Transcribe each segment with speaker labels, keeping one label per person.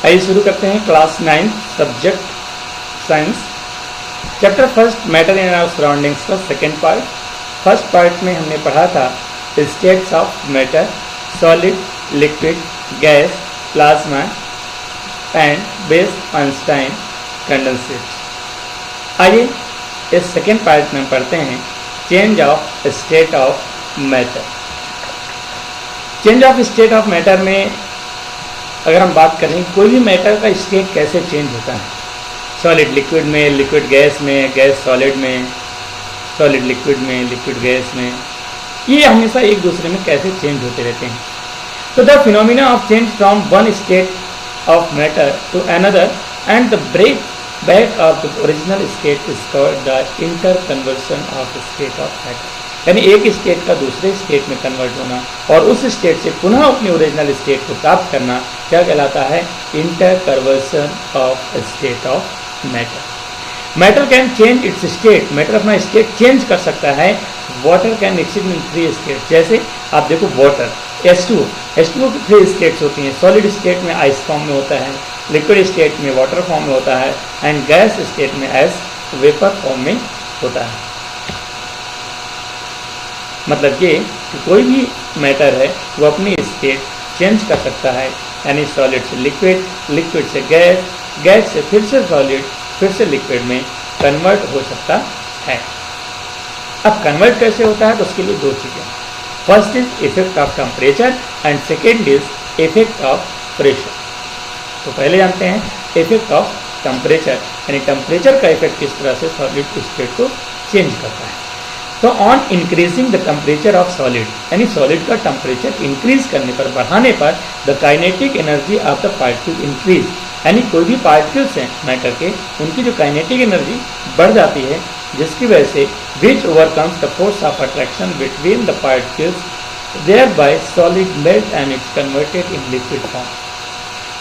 Speaker 1: आइए शुरू करते हैं class 9 subject science chapter first matter in our surroundings का सेकेंड पार्ट। फर्स्ट पार्ट में हमने पढ़ा था states of matter, solid, liquid, gas, plasma and Bose Einstein condensate. आइए इस सेकेंड पार्ट में पढ़ते हैं change of state of matter. Change of state of matter में अगर हम बात करें कोई भी मैटर का स्टेट कैसे चेंज होता है, सॉलिड लिक्विड में, लिक्विड गैस में, गैस सॉलिड में, सॉलिड लिक्विड में, लिक्विड गैस में, ये हमेशा एक दूसरे में कैसे चेंज होते रहते हैं। तो the phenomena of change from one state of matter to another and the break back of the original state is called the inter conversion of state of matter. यानी एक स्टेट का दूसरे स्टेट में convert होना और उस state से पुनः अपनी ओरिजिनल स्टेट को प्राप्त करना क्या कहलाता है? Inter conversion of state of matter. Matter can change it's state, matter अपना स्टेट चेंज कर सकता है। Water can exist in three state. जैसे आप देखो वाटर H2O की थ्री स्टेट्स होती हैं। सॉलिड स्टेट में आइस फॉर्म में होता है, लिक्विड स्टेट में वाटर फॉर्म में होता है एंड गैस स्टेट में एज वेपर फॉर्म में होता है। मतलब ये कि कोई भी मैटर है वो अपनी स्टेट चेंज कर सकता है, यानी सॉलिड से लिक्विड, लिक्विड से गैस, गैस से फिर से सॉलिड, फिर से लिक्विड में कन्वर्ट हो सकता है। अब कन्वर्ट कैसे होता है तो उसके लिए दो चीज़ें, first is effect of temperature and second is effect of pressure. तो पहले जानते हैं इफेक्ट ऑफ टेम्परेचर, यानी टेम्परेचर का इफेक्ट किस तरह से सॉलिड स्टेट को चेंज करता है। तो on increasing the temperature of solid, यानी सॉलिड का टेम्परेचर इंक्रीज करने पर, बढ़ाने पर the kinetic energy of the particle increase, यानी कोई भी पार्टिकल्स हैं मैटर के, उनकी जो काइनेटिक एनर्जी बढ़ जाती है, जिसकी वजह से which overcomes the force of attraction between the particles, thereby solid melt and it's converted in liquid form.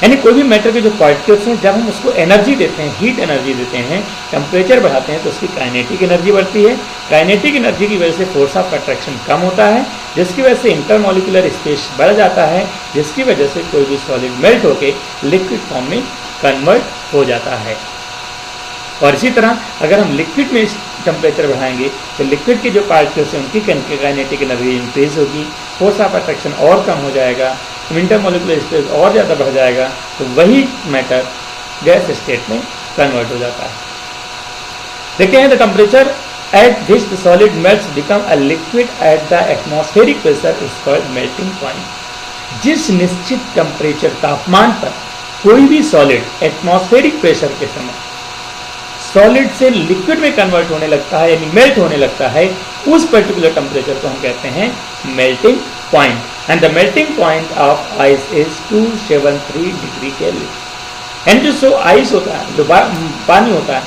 Speaker 1: यानी कोई भी मैटर के जो पार्टिकल्स हैं, जब हम उसको एनर्जी देते हैं, हीट एनर्जी देते हैं, टेम्परेचर बढ़ाते हैं, तो उसकी काइनेटिक एनर्जी बढ़ती है। काइनेटिक एनर्जी की वजह से फोर्स ऑफ अट्रैक्शन कम होता है, जिसकी वजह से इंटरमॉलिक्यूलर स्पेस बढ़ जाता है, जिसकी वजह से कोई भी सॉलिड मेल्ट होकर लिक्विड फॉर्म में कन्वर्ट हो जाता है। और इसी तरह अगर हम लिक्विड में टेम्परेचर बढ़ाएंगे तो लिक्विड के जो पार्टिकल्स हैं उनकी काइनेटिक एनर्जी इंक्रीज होगी, फोर्स ऑफ अट्रैक्शन और कम हो जाएगा, इंटरमॉलिक्यूलर स्पेस और ज़्यादा बढ़ जाएगा, तो वही मैटर गैस स्टेट में कन्वर्ट हो जाता है। देखते हैं the temperature at which the solid melts become a liquid at the atmospheric pressure is called melting point. जिस निश्चित टेम्परेचर तापमान पर कोई भी सॉलिड एटमॉस्फेरिक प्रेशर के समय सॉलिड से लिक्विड में कन्वर्ट होने लगता है, यानी मेल्ट होने लगता है, उस पर्टिकुलर टेम्परेचर को हम कहते हैं melting point. And the melting point of ice is 273 degree kelvin. And जो आइस होता है, जो पानी होता है,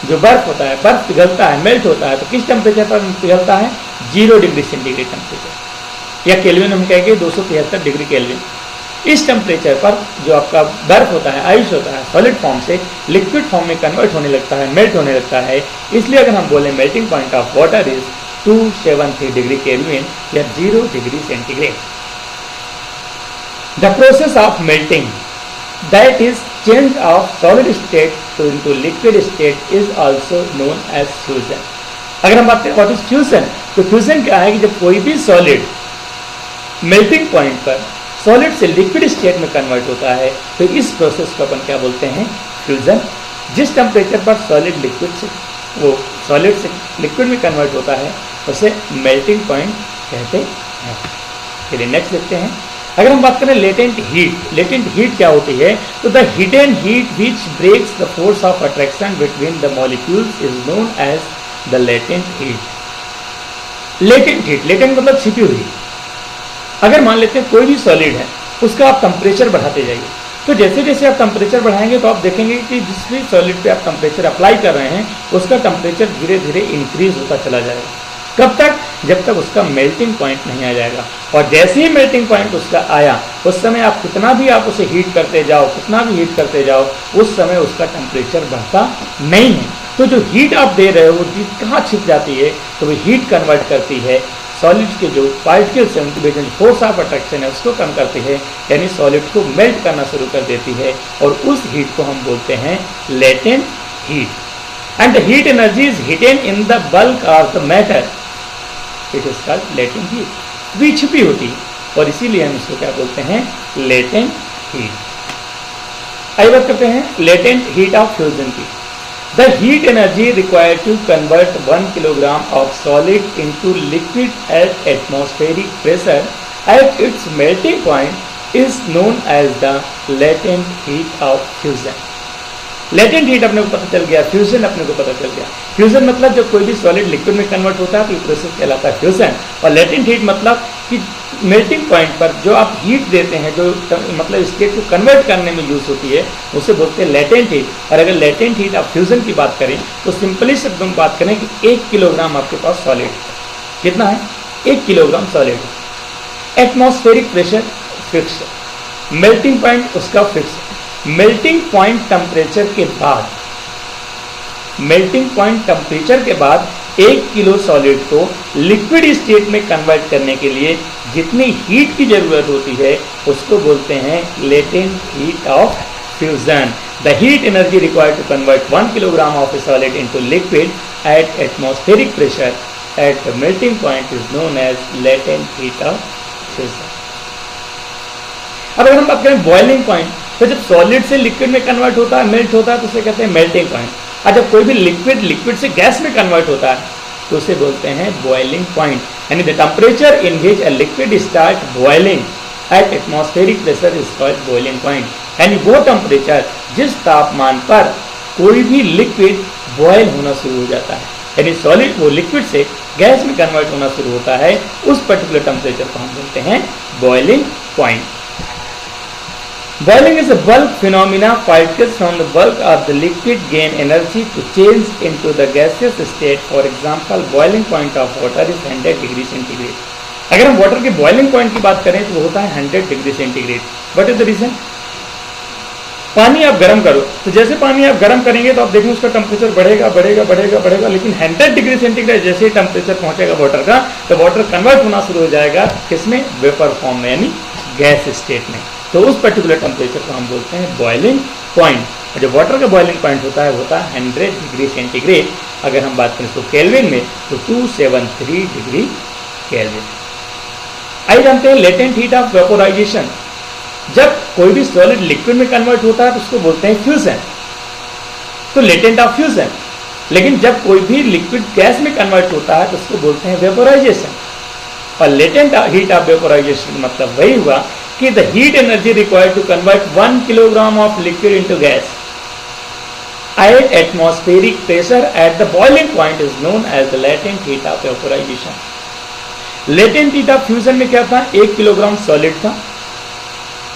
Speaker 1: जो बर्फ होता है, बर्फ पिघलता है, मेल्ट होता है, तो किस टेम्परेचर पर पिघलता है? 0 डिग्री सेंटीग्रेड टेम्परेचर, या केल्विन हम कहेंगे 273 डिग्री केल्विन। इस टेम्परेचर पर जो आपका बर्फ होता है, आइस होता है, सॉलिड फॉर्म से लिक्विड फॉर्म में कन्वर्ट होने लगता है, मेल्ट होने लगता है। इसलिए अगर हम बोलें melting point of water is 273 degree Kelvin या 0 degree centigrade. The process of melting, that is change of solid state to into liquid state, is also known as fusion. अगर हम बात करें व्हाट इज फ्यूजन, तो fusion क्या है कि जब कोई भी सॉलिड मेल्टिंग पॉइंट पर सॉलिड से लिक्विड स्टेट में कन्वर्ट होता है, तो इस प्रोसेस को अपन क्या बोलते हैं? फ्यूजन। जिस टेम्परेचर पर सॉलिड लिक्विड से वो सॉलिड से लिक्विड में कन्वर्ट होता है उसे मेल्टिंग पॉइंट कहते हैं। चलिए नेक्स्ट देखते हैं। अगर हम बात करें लेटेंट हीट, लेटेंट हीट क्या होती है? तो the hidden heat which breaks the force of attraction between the molecules is known as the latent heat. Latent heat, latent मतलब छिपी हुई। अगर मान लेते हैं कोई भी सॉलिड है, उसका आप टेम्परेचर बढ़ाते जाइए, तो जैसे जैसे आप टेम्परेचर बढ़ाएंगे तो आप देखेंगे कि जिस भी सॉलिड पे आप टेम्परेचर अप्लाई कर रहे हैं उसका टेम्परेचर धीरे धीरे इंक्रीज होता चला जाएगा। कब तक? जब तक उसका मेल्टिंग पॉइंट नहीं आ जाएगा। और जैसे ही मेल्टिंग पॉइंट उसका आया, उस समय आप कितना भी आप उसे हीट करते जाओ, कितना भी हीट करते जाओ, उस समय उसका टेम्परेचर बढ़ता नहीं है। तो जो हीट आप दे रहे हो वो हीट कहाँ छिप जाती है? तो वो हीट कन्वर्ट करती है सॉलिड के जो पार्टिकल्स हैं उनके बीच में फोर्स ऑफ अट्रैक्शन है उसको कम करती है, यानी सॉलिड को मेल्ट करना शुरू कर देती है, और उस हीट को हम बोलते हैं latent heat. And the heat energy is hidden in the bulk of the matter, it is called latent heat. भी छुपी होती है और इसीलिए हम इसको क्या बोलते हैं, लेटेंट हीट। आइए बात करते हैं लेटेंट हीट ऑफ फ्यूजन की। The heat energy required to convert 1 kilogram of solid into liquid at atmospheric pressure at its melting point is known as the latent heat of fusion. Latent heat अपने को पता चल गया, fusion अपने को पता चल गया। फ्यूजन मतलब जब कोई भी सॉलिड लिक्विड में कन्वर्ट होता है तो ये प्रोसेस कहलाता है फ्यूजन, और लेटेंट हीट मतलब कि मेल्टिंग पॉइंट पर जो आप हीट देते हैं, जो मतलब स्टेट को कन्वर्ट करने में यूज होती है, उसे बोलते हैं लेटेंट हीट। और अगर लेटेंट हीट ऑफ फ्यूजन की बात करें तो सिंपली शब्द में बात करें कि 1 किलोग्राम आपके पास सॉलिड, कितना है, 1 kilogram solid, atmospheric pressure fix, melting point उसका फिक्स, मेल्टिंग पॉइंट टेम्परेचर के बाद, मेल्टिंग पॉइंट टेम्परेचर के बाद 1 किलो सॉलिड को लिक्विड स्टेट में कन्वर्ट करने के लिए जितनी हीट की जरूरत होती है उसको बोलते हैं latent heat of fusion. The heat energy required to convert 1 kilogram of a solid into liquid at atmospheric pressure at the melting point is known as latent heat of fusion. अब अगर हम बात करें बॉइलिंग पॉइंट, तो जब solid से liquid में convert होता है, मेल्ट होता है, तो उसे कहते हैं मेल्टिंग पॉइंट। और जब कोई भी लिक्विड से गैस में कन्वर्ट होता है तो उसे बोलते हैं बॉइलिंग पॉइंट। यानी the temperature in which a liquid start boiling eight atmospheric pressure is called boiling point. यानी वो टेम्परेचर जिस तापमान पर कोई भी लिक्विड बॉयल होना शुरू हो जाता है, यानी सॉलिड वो लिक्विड से गैस में कन्वर्ट होना शुरू होता है, उस पर्टिकुलर टेम्परेचर को हम बोलते हैं boiling point. Boiling is a bulk phenomena. Particles from the bulk of the liquid gain energy to change into the gaseous state. For example, boiling point of water is 100 degree centigrade. अगर हम water के boiling point की बात करें तो वो होता है 100 degree centigrade. What is the reason? पानी आप गर्म करो तो जैसे पानी आप गर्म करेंगे तो आप देखेंगे उसका टेम्परेचर बढ़ेगा बढ़ेगा बढ़ेगा बढ़ेगा, लेकिन 100 डिग्री सेंटीग्रेड जैसे ही टेम्परेचर पहुंचेगा वाटर का तो वाटर कन्वर्ट होना शुरू हो जाएगा किसमें, वेपर फॉर्म में, यानी गैस स्टेट में। तो उस पर्टिकुलर टेम्परेचर को हम बोलते हैं बॉइलिंग पॉइंट। और जो वाटर का बॉइलिंग पॉइंट होता है 100 डिग्री सेंटीग्रेड। अगर हम बात करें इसको केल्विन में तो 273 डिग्री केल्विन। आइए जानते हैं लेटेंट हीट ऑफ वेपोराइजेशन। जब कोई भी सॉलिड लिक्विड में कन्वर्ट होता है तो उसको बोलते हैं फ्यूजन, तो लेटेंट ऑफ फ्यूजन। लेकिन जब कोई भी लिक्विड गैस में कन्वर्ट होता है तो उसको बोलते हैं वेपोराइजेशन। और लेटेंट हीट ऑफ वेपोराइजेशन मतलब वही हुआ कि the heat energy required to convert 1 kilogram of liquid into gas at atmospheric pressure at the boiling point is known as the latent heat of vaporisation. Latent heat of fusion में क्या था, 1 kilogram solid था।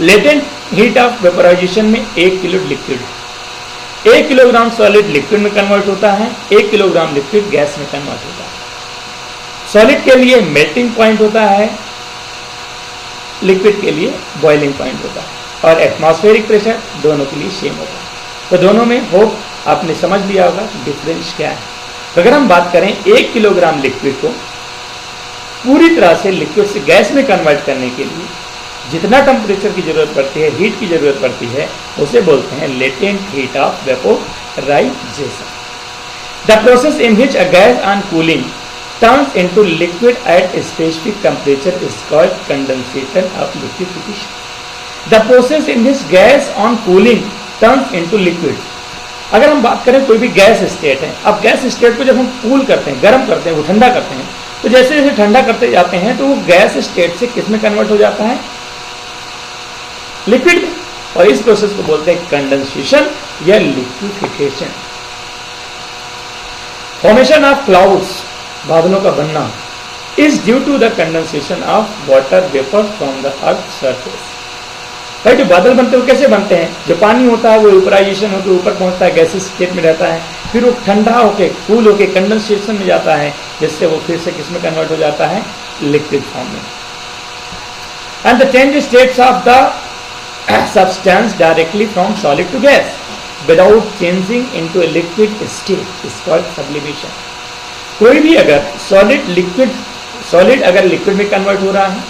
Speaker 1: Latent heat of vaporisation में 1 kilo liquid. 1 kilogram solid liquid में convert होता है, 1 kilogram liquid gas में convert होता है। सॉलिड के लिए मेल्टिंग पॉइंट होता है, लिक्विड के लिए बॉइलिंग पॉइंट होता है, और एटमॉस्फेरिक प्रेशर दोनों के लिए सेम होता है। तो दोनों में होप आपने समझ लिया होगा डिफरेंस क्या है। तो अगर हम बात करें 1 किलोग्राम लिक्विड को पूरी तरह से लिक्विड से गैस में कन्वर्ट करने के लिए जितना टेम्परेचर की जरूरत पड़ती है, हीट की जरूरत पड़ती है, उसे बोलते हैं latent heat of vaporisation. The process in which a gas on cooling turns into liquid at a specific temperature is called condensation of liquefaction. The process in which gas on cooling turns into liquid. अगर हम बात करें कोई भी gas state है, अब gas state को जब हम कूल करते हैं, गर्म करते हैं, वो ठंडा करते हैं, तो जैसे जैसे ठंडा करते जाते हैं तो वो गैस स्टेट से किस में कन्वर्ट हो जाता है, लिक्विड में। और इस प्रोसेस को बोलते हैं कंडेंसेशन या लिक्विफिकेशन। फॉर्मेशन ऑफ क्लाउड्स, बादलों का बनना, is due to the condensation of water vapour from the earth surface. भाई जो बादल बनते हैं वो कैसे बनते हैं, जो पानी होता है वो वेपराइजेशन होकर ऊपर पहुंचता है, गैसेस स्टेट में रहता है, फिर वो ठंडा होकर कूल होकर कंडेंसेशन में जाता है, जिससे वो फिर से किस में कन्वर्ट हो जाता है, लिक्विड फॉर्म में। And the change states of the substance directly from solid to gas without changing into a liquid state is called sublimation. कोई भी अगर सॉलिड लिक्विड सॉलिड अगर लिक्विड में कन्वर्ट हो रहा है,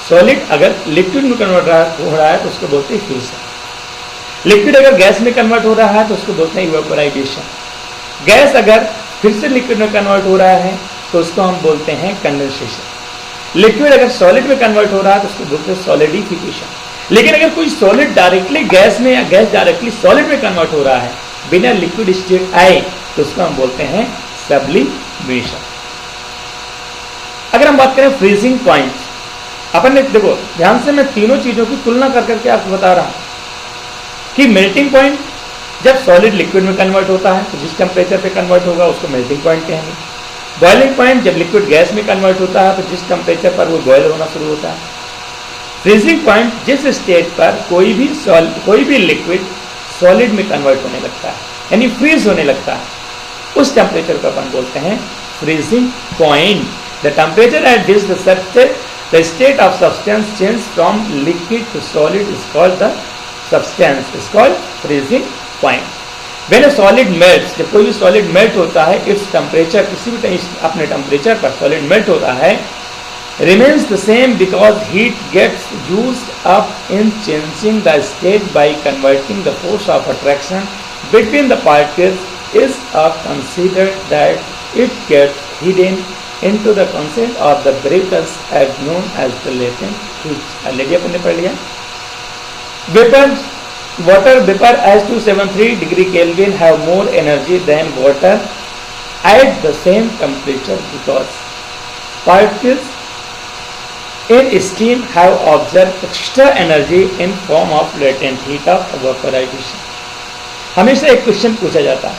Speaker 1: सॉलिड अगर लिक्विड में कन्वर्ट हो रहा है तो उसको बोलते हैं फ्यूजन। लिक्विड अगर गैस में कन्वर्ट हो रहा है तो उसको बोलते हैं इवेपोराइजेशन। गैस अगर फिर से लिक्विड में कन्वर्ट हो रहा है तो उसको हम बोलते हैं कंडेंसेशन। लिक्विड अगर सॉलिड में कन्वर्ट हो रहा है तो उसको बोलते हैं सॉलिडिफिकेशन। लेकिन अगर कोई सॉलिड डायरेक्टली गैस में या गैस डायरेक्टली सॉलिड में कन्वर्ट हो रहा है बिना लिक्विड स्टेट आए तो उसको हम बोलते हैं सब्लिमेशन। अगर हम बात करें फ्रीजिंग पॉइंट, अपन ने देखो ध्यान से मैं तीनों चीजों की तुलना कर करके आपको बता रहा हूं कि मेल्टिंग पॉइंट जब सॉलिड लिक्विड में कन्वर्ट होता है तो जिस टेम्परेचर पे कन्वर्ट होगा उसको मेल्टिंग पॉइंट कहेंगे। बॉइलिंग पॉइंट जब लिक्विड गैस में कन्वर्ट होता है तो जिस टेम्परेचर पर वो बॉयल होना शुरू होता है। फ्रीजिंग पॉइंट जिस स्टेट पर कोई भी लिक्विड सॉलिड में कन्वर्ट होने लगता है यानी फ्रीज होने लगता है, उस टेम्परेचर को अपन बोलते हैं freezing point. The temperature at which the state of substance change from liquid to solid is called the substance is called freezing point. When a solid melts, जब कोई भी सॉलिड मेल्ट होता है, इट्स टेम्परेचर किसी भी अपने temperature पर solid melt होता है, remains the same because heat gets used up in changing the state by converting the force of attraction between the particles is considered that it gets hidden into the concept of the breakers as known as the latent heat। Already अपन ने पढ़ लिया। Vapors water vapor as 273 degree Kelvin have more energy than water at the same temperature because particles in steam have absorbed extra energy in form of latent heat of vaporization। हमेशा एक question पूछा जाता है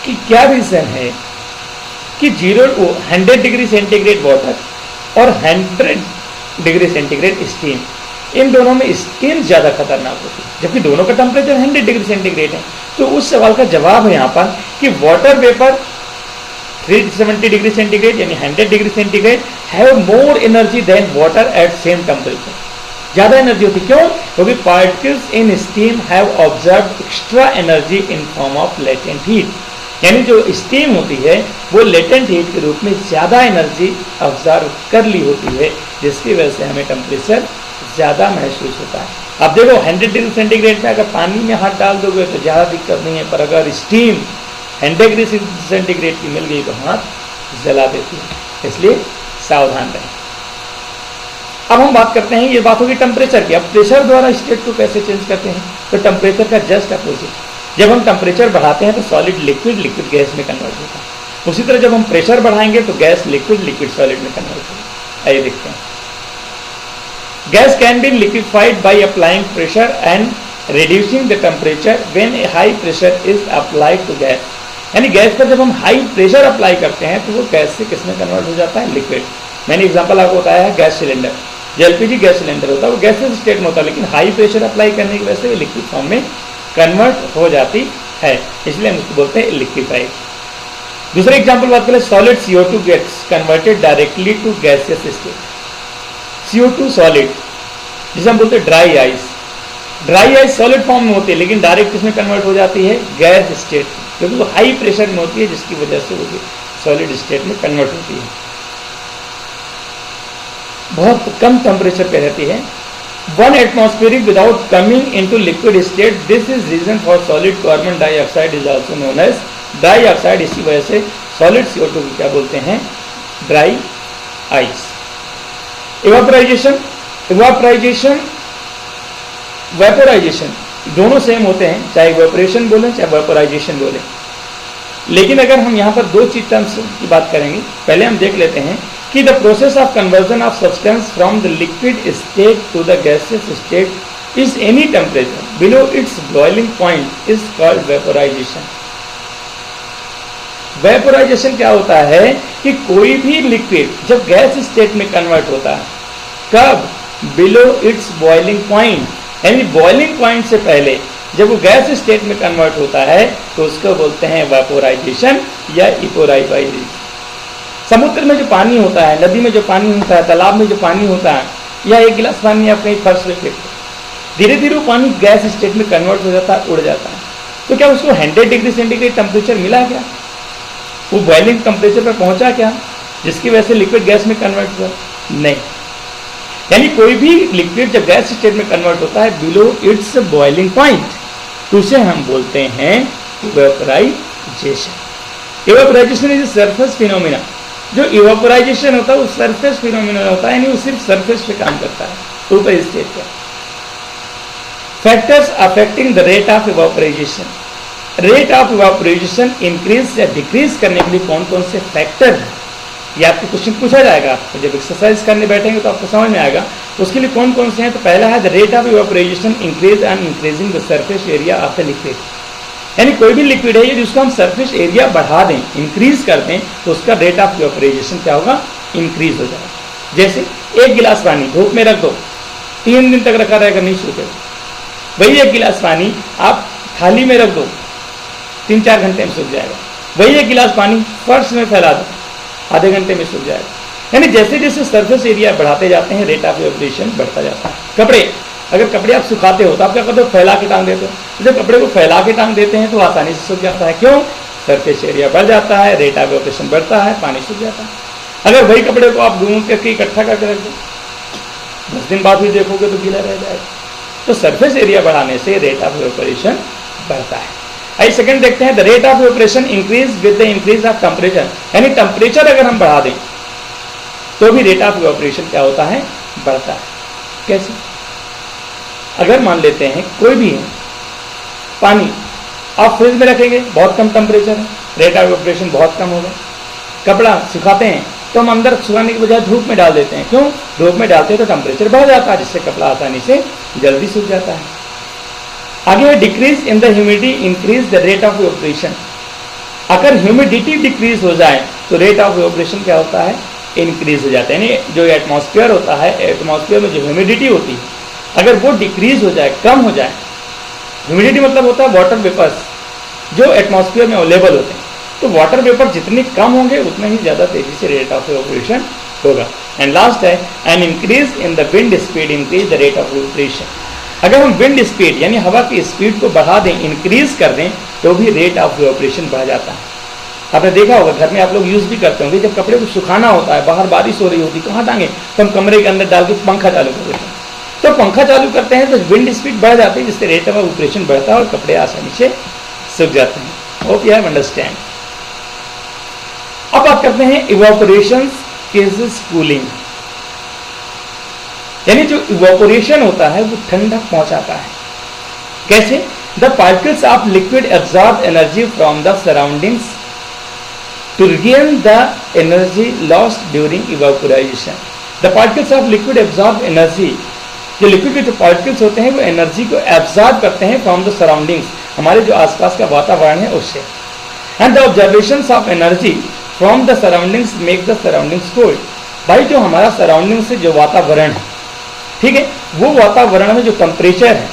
Speaker 1: कि क्या reason है कि 100 degree centigrade water और 100 डिग्री सेंटीग्रेड स्टीम, इन दोनों में स्टीम ज्यादा खतरनाक होती है जबकि दोनों का टेम्परेचर 100 डिग्री सेंटीग्रेड है। तो उस सवाल का जवाब है यहाँ पर कि वाटर वेपर 370 डिग्री सेंटीग्रेड यानी 100 degree centigrade have more energy than water at same temperature. ज्यादा एनर्जी होती क्यों? क्योंकि particles in steam have observe extra energy in form of latent heat, यानी जो स्टीम होती है वो लेटेंट हीट के रूप में ज्यादा एनर्जी ऑब्जर्व कर ली होती है, जिसकी वजह से हमें टेम्परेचर ज्यादा महसूस होता है। अब देखो 100 डिग्री सेंटीग्रेड में अगर पानी में हाथ डाल दोगे तो ज्यादा दिक्कत नहीं है, पर अगर स्टीम 100 डिग्री सेंटीग्रेड की मिल गई तो हाथ जला देती है, इसलिए सावधान रहें। अब हम बात करते हैं, ये बात होगी टेम्परेचर की। अब प्रेशर द्वारा स्टेट को कैसे चेंज करते हैं? तो टेम्परेचर का जस्ट अपोजिट, जब हम टेम्परेचर बढ़ाते हैं तो सॉलिड लिक्विड, लिक्विड गैस में कन्वर्ट होता है। उसी तरह जब हम प्रेशर बढ़ाएंगे तो गैस लिक्विड, लिक्विड सॉलिड में कन्वर्ट होगा। आइए देखते हैं। Gas can be liquefied by applying pressure and reducing the temperature when a high pressure is applied to gas, यानी गैस पर जब हम हाई प्रेशर अप्लाई करते हैं तो वो गैस से किस में कन्वर्ट हो जाता है? लिक्विड। मैंने एग्जांपल आपको बताया है गैस सिलेंडर, जो एलपीजी गैस सिलेंडर होता है वो गैसेस स्टेट में होता है, लेकिन हाई प्रेशर अप्लाई करने की वजह से लिक्विड फॉर्म में कन्वर्ट हो जाती है, इसलिए हम उसको बोलते हैं लिक्विफाइड। दूसरा एग्जांपल बात करें, solid CO2 gets converted directly to gaseous state. CO2 solid जिसे हम बोलते हैं dry ice, dry ice solid form में होती है लेकिन डायरेक्ट किसमें कन्वर्ट हो जाती है? गैस स्टेट, क्योंकि वो हाई प्रेशर में होती है जिसकी वजह से वो सॉलिड स्टेट में कन्वर्ट होती है, बहुत कम टेम्परेचर पे रहती है। 1 atmospheric without coming into liquid state, this is reason for solid carbon dioxide is also known as dry oxide. इसी वजह से सॉलिड CO2 को क्या बोलते हैं? Dry ice. Evaporisation, evaporisation, vaporisation दोनों सेम होते हैं, चाहे इवेपोरेशन बोलें चाहे वेपोराइजेशन बोलें, लेकिन अगर हम यहाँ पर दो चीज टर्म्स की बात करेंगे, पहले हम देख लेते हैं कि the process of conversion of substance from the liquid state to the gaseous state is any temperature below its boiling point is called vaporisation. Vaporisation क्या होता है कि कोई भी लिक्विड जब गैस स्टेट में कन्वर्ट होता है, कब? बिलो इट्स बॉइलिंग पॉइंट, यानी बॉइलिंग पॉइंट से पहले जब वो गैस स्टेट में कन्वर्ट होता है तो उसको बोलते हैं वेपोराइजेशन या इपोराइजेशन। समुद्र में जो पानी होता है, नदी में जो पानी होता है, तालाब में जो पानी होता है, या एक गिलास पानी आप कहीं फर्श पे फेंकते, धीरे धीरे वो पानी गैस स्टेट में कन्वर्ट हो जाता है, उड़ जाता है। तो क्या उसको 100 डिग्री सेंटीग्रेड टेम्परेचर मिला क्या? वो बॉइलिंग टेम्परेचर पर पहुंचा क्या? जिसकी वजह से लिक्विड गैस में कन्वर्ट हुआ? नहीं। यानी कोई भी लिक्विड जब गैस स्टेट में कन्वर्ट होता है बिलो इट्स बॉइलिंग पॉइंट, तो उसे हम बोलते हैं इवेपोराइजेशन। इवेपोराइजेशन इज सरफेस फिनोमिना। जो इवेपोराइजेशन होता है वो सरफेस फिनोमिना होता है, यानी वो सिर्फ सरफेस पे काम करता है, ऊपर स्टेट पे। Factors affecting the rate of evaporisation. Rate of इवेपोराइजेशन increase या डिक्रीज करने के लिए कौन कौन से फैक्टर हैं, ये आपको क्वेश्चन पूछा जाएगा। आपको जब एक्सरसाइज करने बैठेंगे तो आपको समझ में आएगा उसके लिए कौन कौन से हैं। तो पहला है the rate of इवेपोराइजेशन increase and increasing the surface area of the liquid. यानी कोई भी लिक्विड है यदि उसको हम सरफेस एरिया बढ़ा दें, इंक्रीज कर दें, तो उसका रेट ऑफ इवेपोराइजेशन क्या होगा? इंक्रीज हो जाएगा। जैसे एक गिलास पानी धूप में रख दो, 3 दिन तक रखा रहेगा, नहीं सूखेगा। वही एक गिलास पानी आप थाली में रख दो, 3-4 घंटे में सूख जाएगा। वही एक गिलास पानी फर्श में फैला दो, आधे घंटे में सूख जाएगा। यानी जैसे जैसे सरफेस एरिया बढ़ाते जाते हैं रेट ऑफ इवेपोरेशन बढ़ता जाता है। कपड़े, अगर कपड़े आप सुखाते हो तो आप क्या करते हो? फैला के टांग देते हो। जब कपड़े को फैला के टांग देते हैं तो आसानी से सूख जाता है। क्यों? सरफेस एरिया बढ़ जाता है, रेट ऑफ इवेपोरेशन बढ़ता है, पानी सूख जाता है। अगर वही कपड़े को आप घूम करके इकट्ठा करके रख दो, 10 दिन बाद भी देखोगे तो गीला रह जाएगा। तो सरफेस एरिया बढ़ाने से रेट ऑफ इवेपोरेशन बढ़ता है। आइए सेकंड देखते हैं, the rate of evaporation increase with the increase of temperature. यानी टेम्परेचर अगर हम बढ़ा दें तो भी रेट ऑफ इवेपोरेशन क्या होता है? बढ़ता है। कैसे? अगर मान लेते हैं कोई भी है पानी आप फ्रिज में रखेंगे, बहुत कम टेम्परेचर है, रेट ऑफ इवेपोरेशन बहुत कम होगा। कपड़ा सुखाते हैं तो हम अंदर सुखाने के बजाय धूप में डाल देते हैं। क्यों? धूप में डालते हैं तो टेम्परेचर बढ़ जाता है, जिससे कपड़ा आसानी से जल्दी सूख जाता है। आगे है decrease in the humidity increase the rate of evaporation. अगर ह्यूमिडिटी डिक्रीज हो जाए तो रेट ऑफ इवेपोरेशन क्या होता है? इंक्रीज हो जाता है। यानी जो एटमॉस्फेयर होता है, एटमॉस्फेयर में जो ह्यूमिडिटी होती है अगर वो डिक्रीज हो जाए, कम हो जाए, ह्यूमिडिटी मतलब होता है वाटर वेपर्स जो एटमॉस्फेयर में अवेलेबल होते हैं, तो वाटर वेपर जितने कम होंगे उतना ही ज़्यादा तेजी से रेट ऑफ इवेपोरेशन होगा। एंड लास्ट है an increase in the wind speed increase the rate of evaporation. अगर हम विंड स्पीड यानी हवा की स्पीड को बढ़ा दें, इंक्रीज कर दें, तो भी रेट ऑफ इवेपोरेशन बढ़ जाता है। आपने देखा होगा घर में आप लोग यूज भी करते होंगे, जब कपड़े को सुखाना होता है, बाहर बारिश हो रही होती है, कहाँ टांगे? तो हम कमरे के अंदर डाल के पंखा चालू कर देते हैं। तो पंखा चालू करते हैं तो विंड स्पीड बढ़ जाती है, जिससे रेट ऑफ इवेपोरेशन बढ़ता है और कपड़े आसानी से सूख जाते हैं। Hope you have understand. अब बात करते हैं इवेपोरेशन केसेस कूलिंग। यानी जो इवेपोरेशन होता है वो ठंडक पहुंचाता है। कैसे? The particles of liquid absorb energy from the surroundings to regain the energy lost during evaporation. The particles of liquid absorb energy. जो लिक्विड के जो पार्टिकल्स होते हैं वो एनर्जी को एब्जॉर्ब करते हैं फ्रॉम द सराउंडिंग्स, हमारे जो आसपास का वातावरण है उससे। And the observations of energy from the surroundings make the surroundings cold. भाई जो हमारा सराउंडिंग से जो वातावरण है, ठीक है, वो वातावरण में जो टेम्परेचर है,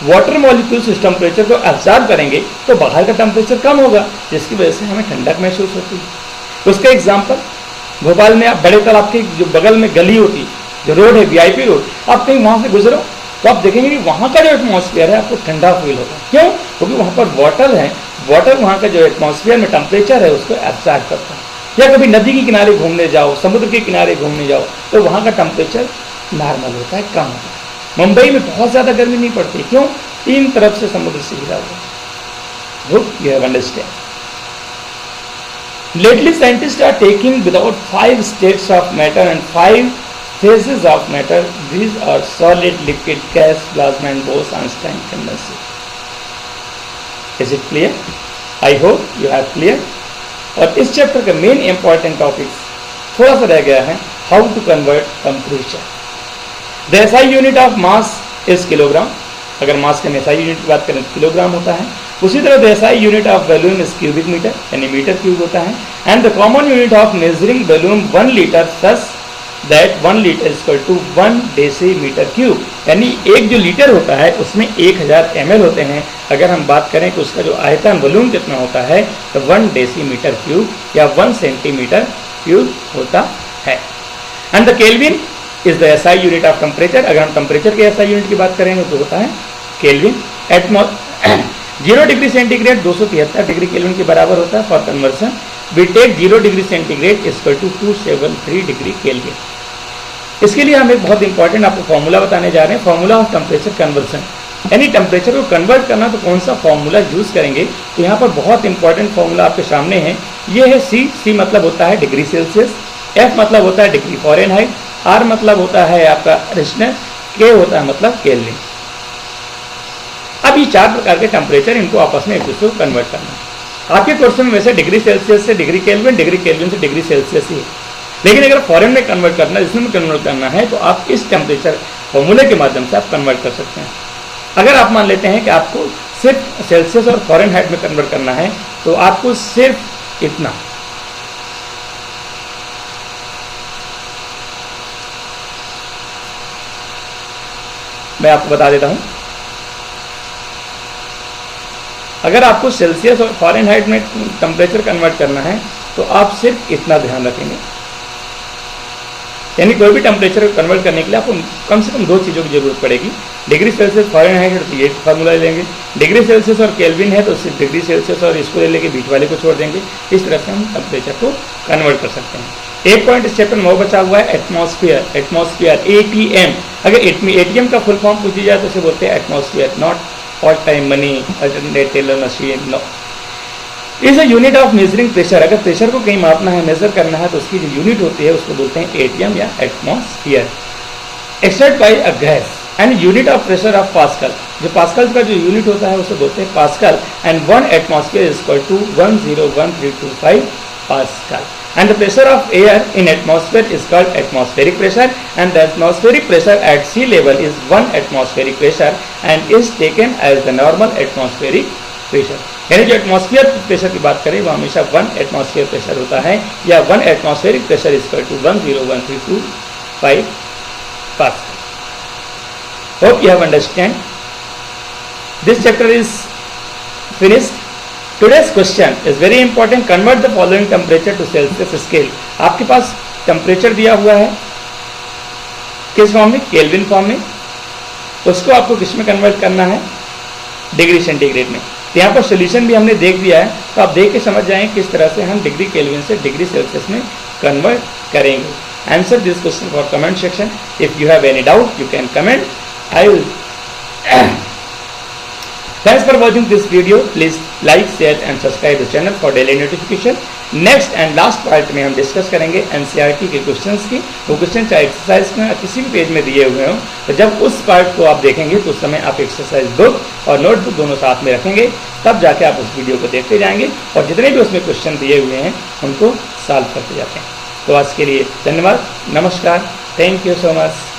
Speaker 1: वाटर मॉलिक्यूल्स उस टेम्परेचर को एब्जॉर्ब करेंगे तो बाहर का टेम्परेचर कम होगा, जिसकी वजह से हमें ठंडक महसूस होती है। उसका एग्जाम्पल, भोपाल में आप बड़े तालाब के जो बगल में गली होती है, जो रोड है वीआईपी रोड, आप कहीं वहाँ से गुजरो तो आप देखेंगे कि वहाँ का जो एटमॉस्फेयर है आपको ठंडा फील होगा। क्यों? क्योंकि वहाँ पर वाटर है, वाटर वहाँ का जो एटमॉस्फेयर में टेम्परेचर है उसको एब्जॉर्ब करता है। या कभी नदी के किनारे घूमने जाओ, समुद्र के किनारे घूमने जाओ, तो वहाँ का टेम्परेचर नॉर्मल होता है, कम होता है। मुंबई में बहुत ज़्यादा गर्मी नहीं पड़ती। क्यों? 3 तरफ से समुद्र से घिरा हुआ। Good, you have understand. Lately, scientists are taking without 5 states of matter and 5 phases of matter. These are solid, liquid, gas, plasma, and Bose-Einstein condenser. Is it clear? I hope you have clear. और इस chapter का main important topic थोड़ा सा रह गया है, how to convert temperature. The SI unit of mass is kilogram. अगर mass के SI यूनिट की बात करें तो किलोग्राम होता है। उसी तरह the SI unit of volume is cubic metre, यानी मीटर क्यूब होता है। And the common unit of measuring volume 1 litre, such that 1 litre is equal to 1 decimetre cube. यानी एक जो लीटर होता है उसमें 1000 ml होते हैं। अगर हम बात करें कि उसका जो आयतन वॉल्यूम कितना होता है तो 1 डेसीमीटर क्यूब या 1 सेंटीमीटर क्यूब होता है। And the kelvin is the SI unit of temperature. अगर हम टेम्परेचर के SI यूनिट की बात करेंगे तो होता है kelvin. 0 degree centigrade 273 degree kelvin के बराबर होता है for conversion. We take 0 degree centigrade equal to 273 degree kelvin. इसके लिए हम एक बहुत इंपॉर्टेंट आपको फॉर्मूला बताने जा रहे हैं, फॉर्मूला ऑफ टेम्परेचर कन्वर्सन। यानी टेम्परेचर को कन्वर्ट करना तो कौन सा फॉर्मूला यूज करेंगे, तो यहाँ पर बहुत इंपॉर्टेंट फॉर्मूला आपके सामने है। ये है सी मतलब होता है डिग्री सेल्सियस, एफ मतलब होता है डिग्री फॉरेनहाइट, आर मतलब होता है आपका रिश्टर, के होता है मतलब केल्विन। अब ये 4 प्रकार के टेम्परेचर, इनको आपस में एक दूसरे को कन्वर्ट करना। आपके क्वेश्चन में वैसे डिग्री सेल्सियस से डिग्री केल्विन से डिग्री सेल्सियस ही है, लेकिन अगर फॉरेन में कन्वर्ट करना, इसमें कन्वर्ट करना है तो आप इस टेम्परेचर फॉर्मूले के माध्यम से आप कन्वर्ट कर सकते हैं। अगर आप मान लेते हैं कि आपको सिर्फ सेल्सियस और फॉरेनहाइट में कन्वर्ट करना है, तो आपको सिर्फ इतना मैं आपको बता देता हूं। अगर आपको सेल्सियस और फॉरेनहाइट में टेम्परेचर कन्वर्ट करना है तो आप सिर्फ इतना ध्यान रखेंगे। यानी कोई भी टेम्परेचर को कन्वर्ट करने के लिए आपको कम से कम 2 चीज़ों की जरूरत पड़ेगी। डिग्री सेल्सियस फॉरेनहाइट है तो ये फार्मूला ले लेंगे, डिग्री सेल्सियस और केल्विन है तो सिर्फ डिग्री सेल्सियस और इसको ले लेके बीच वाले को छोड़ देंगे। इस तरह से हम टेम्परेचर को कन्वर्ट कर सकते हैं। एक पॉइंट इस चैप्टर में और बचा हुआ है, एटमॉस्फेयर ATM। अगर ATM का फुल फॉर्म पूछी जाए तो उसे बोलते हैं atmosphere, not all time money, alternate teller machine, no. Is a unit of measuring pressure. अगर प्रेशर को कहीं मापना है, मेजर करना है तो उसकी जो यूनिट होती है उसको बोलते हैं ATM या atmosphere. Exert by a gas and unit of pressure of pascal. जो पास्कल का जो यूनिट होता है उसे बोलते हैं pascal, and 1 atmosphere is equal to 101325 pascal. And the pressure of air in atmosphere is called atmospheric pressure, and the atmospheric pressure at sea level is 1 atmospheric pressure and is taken as the normal atmospheric pressure। यानी जो atmosphere pressure की बात करें वो हमेशा 1 atmosphere pressure होता है, या 1 atmospheric pressure is equal to 101325 pascal. Hope you have understand. This chapter is finished. Today's question is very important. Convert the following temperature to Celsius scale. आपके पास टेम्परेचर दिया हुआ है, किस फॉर्म में? केल्विन फॉर्म में। उसको आपको किस में कन्वर्ट करना है? डिग्री सेंटीग्रेड में। तो यहाँ पर सोल्यूशन भी हमने देख दिया है, तो आप देख के समझ जाएं किस तरह से हम डिग्री केल्विन से डिग्री सेल्सियस में कन्वर्ट करेंगे। Answer this question for comment section. If you have any doubt you can comment. I will Thanks for watching this video. Please like, share and subscribe the channel for daily notification. Next and last part में हम discuss करेंगे NCERT के questions की। वो question चाहे exercise में किसी भी पेज में दिए हुए हों, तो जब उस पार्ट को आप देखेंगे तो उस समय आप एक्सरसाइज बुक और नोटबुक दोनों साथ में रखेंगे, तब जाके आप उस वीडियो को देखते जाएंगे और जितने भी उसमें क्वेश्चन दिए हुए हैं उनको सॉल्व करते जाते हैं। तो आज के लिए धन्यवाद, नमस्कार, थैंक यू सो मच।